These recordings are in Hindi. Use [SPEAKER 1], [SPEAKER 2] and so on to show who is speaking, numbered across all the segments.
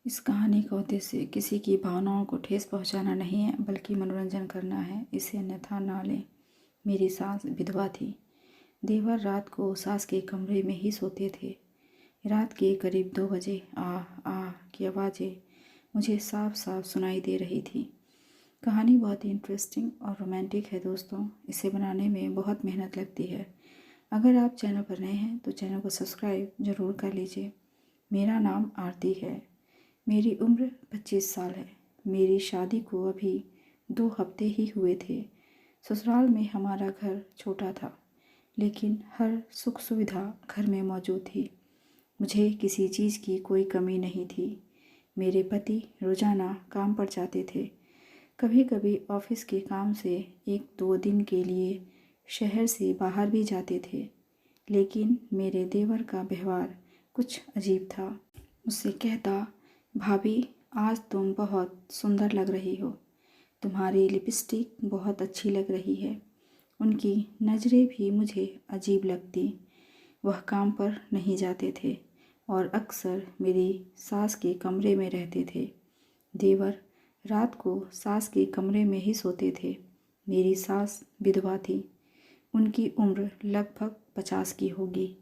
[SPEAKER 1] इस कहानी का उद्देश्य किसी की भावनाओं को ठेस पहुंचाना नहीं है, बल्कि मनोरंजन करना है। इसे अन्यथा ना लें। मेरी सास विधवा थी। देवर रात को सास के कमरे में ही सोते थे। रात के करीब 2 बजे आह की आवाज़ें मुझे साफ साफ सुनाई दे रही थी। कहानी बहुत ही इंटरेस्टिंग और रोमांटिक है दोस्तों। इसे बनाने में बहुत मेहनत लगती है। अगर आप चैनल पर नए हैं तो चैनल को सब्सक्राइब ज़रूर कर लीजिए। मेरा नाम आरती है। मेरी उम्र 25 साल है। मेरी शादी को अभी 2 हफ्ते ही हुए थे। ससुराल में हमारा घर छोटा था, लेकिन हर सुख सुविधा घर में मौजूद थी। मुझे किसी चीज़ की कोई कमी नहीं थी। मेरे पति रोज़ाना काम पर जाते थे। कभी कभी ऑफिस के काम से 1-2 दिन के लिए शहर से बाहर भी जाते थे। लेकिन मेरे देवर का व्यवहार कुछ अजीब था। मुझसे कहता, भाभी आज तुम बहुत सुंदर लग रही हो। तुम्हारी लिपस्टिक बहुत अच्छी लग रही है। उनकी नज़रें भी मुझे अजीब लगती। वह काम पर नहीं जाते थे और अक्सर मेरी सास के कमरे में रहते थे। देवर रात को सास के कमरे में ही सोते थे। मेरी सास विधवा थी। उनकी उम्र लगभग 50 की होगी,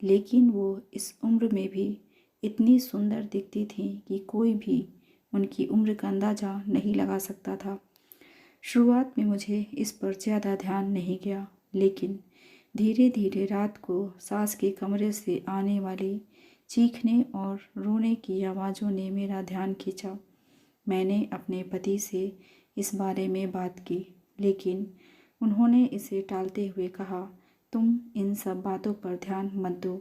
[SPEAKER 1] लेकिन वो इस उम्र में भी इतनी सुंदर दिखती थी कि कोई भी उनकी उम्र का अंदाज़ा नहीं लगा सकता था। शुरुआत में मुझे इस पर ज़्यादा ध्यान नहीं गया, लेकिन धीरे धीरे रात को सास के कमरे से आने वाली चीखने और रोने की आवाज़ों ने मेरा ध्यान खींचा। मैंने अपने पति से इस बारे में बात की, लेकिन उन्होंने इसे टालते हुए कहा, तुम इन सब बातों पर ध्यान मत दो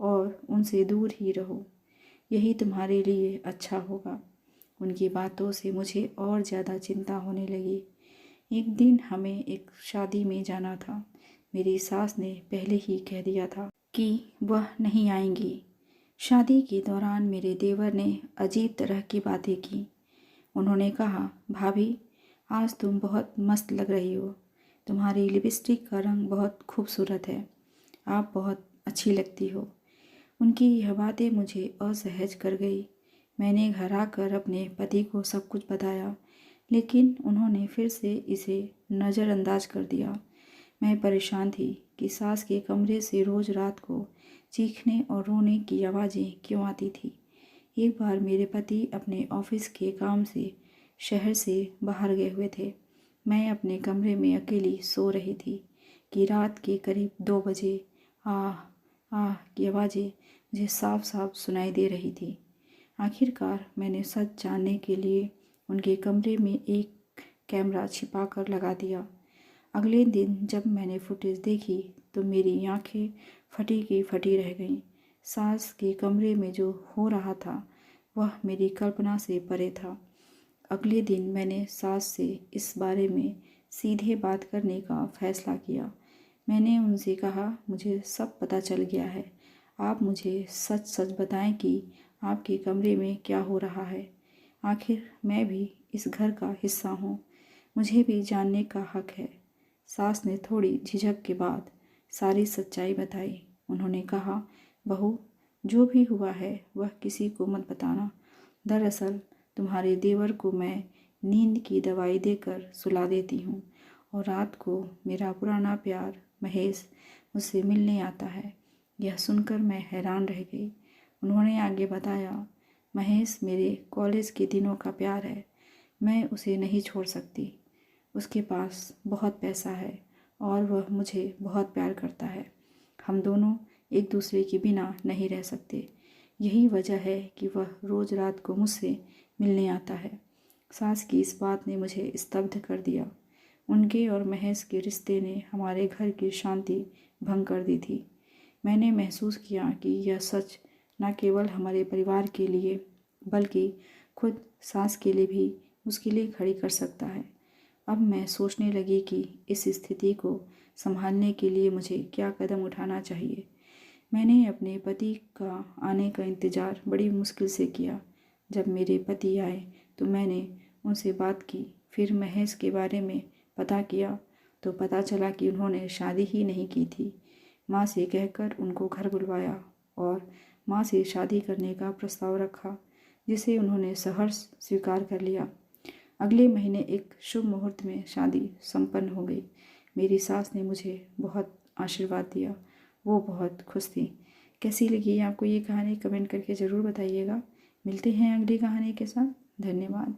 [SPEAKER 1] और उनसे दूर ही रहो। यही तुम्हारे लिए अच्छा होगा। उनकी बातों से मुझे और ज़्यादा चिंता होने लगी। एक दिन हमें एक शादी में जाना था। मेरी सास ने पहले ही कह दिया था कि वह नहीं आएंगी। शादी के दौरान मेरे देवर ने अजीब तरह की बातें की। उन्होंने कहा, भाभी आज तुम बहुत मस्त लग रही हो। तुम्हारी लिपस्टिक का रंग बहुत खूबसूरत है। आप बहुत अच्छी लगती हो। उनकी यह बातें मुझे असहज कर गई। मैंने घर आकर अपने पति को सब कुछ बताया, लेकिन उन्होंने फिर से इसे नज़रअंदाज कर दिया। मैं परेशान थी कि सास के कमरे से रोज़ रात को चीखने और रोने की आवाज़ें क्यों आती थी। एक बार मेरे पति अपने ऑफिस के काम से शहर से बाहर गए हुए थे। मैं अपने कमरे में अकेली सो रही थी कि रात के करीब 2 बजे आह आह की आवाज़ें मुझे साफ साफ सुनाई दे रही थी। आखिरकार मैंने सच जानने के लिए उनके कमरे में एक कैमरा छिपा कर लगा दिया। अगले दिन जब मैंने फुटेज देखी तो मेरी आंखें फटी की फटी रह गईं। सास के कमरे में जो हो रहा था वह मेरी कल्पना से परे था। अगले दिन मैंने सास से इस बारे में सीधे बात करने का फैसला किया। मैंने उनसे कहा, मुझे सब पता चल गया है। आप मुझे सच सच बताएं कि आपके कमरे में क्या हो रहा है। आखिर मैं भी इस घर का हिस्सा हूँ। मुझे भी जानने का हक है। सास ने थोड़ी झिझक के बाद सारी सच्चाई बताई। उन्होंने कहा, बहू जो भी हुआ है वह किसी को मत बताना। दरअसल तुम्हारे देवर को मैं नींद की दवाई देकर सुला देती हूँ और रात को मेरा पुराना प्यार महेश मुझसे मिलने आता है। यह सुनकर मैं हैरान रह गई। उन्होंने आगे बताया, महेश मेरे कॉलेज के दिनों का प्यार है। मैं उसे नहीं छोड़ सकती। उसके पास बहुत पैसा है और वह मुझे बहुत प्यार करता है। हम दोनों एक दूसरे के बिना नहीं रह सकते। यही वजह है कि वह रोज़ रात को मुझसे मिलने आता है। सास की इस बात ने मुझे स्तब्ध कर दिया। उनके और महेश के रिश्ते ने हमारे घर की शांति भंग कर दी थी। मैंने महसूस किया कि यह सच न केवल हमारे परिवार के लिए बल्कि खुद सास के लिए भी मुश्किलें खड़ी कर सकता है। अब मैं सोचने लगी कि इस स्थिति को संभालने के लिए मुझे क्या कदम उठाना चाहिए। मैंने अपने पति का आने का इंतज़ार बड़ी मुश्किल से किया। जब मेरे पति आए तो मैंने उनसे बात की। फिर महेश के बारे में पता किया तो पता चला कि उन्होंने शादी ही नहीं की थी। माँ से कहकर उनको घर बुलवाया और माँ से शादी करने का प्रस्ताव रखा। जिसे उन्होंने सहर्ष स्वीकार कर लिया। अगले महीने एक शुभ मुहूर्त में शादी संपन्न हो गई। मेरी सास ने मुझे बहुत आशीर्वाद दिया। वो बहुत खुश थी। कैसी लगी आपको ये कहानी कमेंट करके ज़रूर बताइएगा। मिलते हैं अगली कहानी के साथ। धन्यवाद।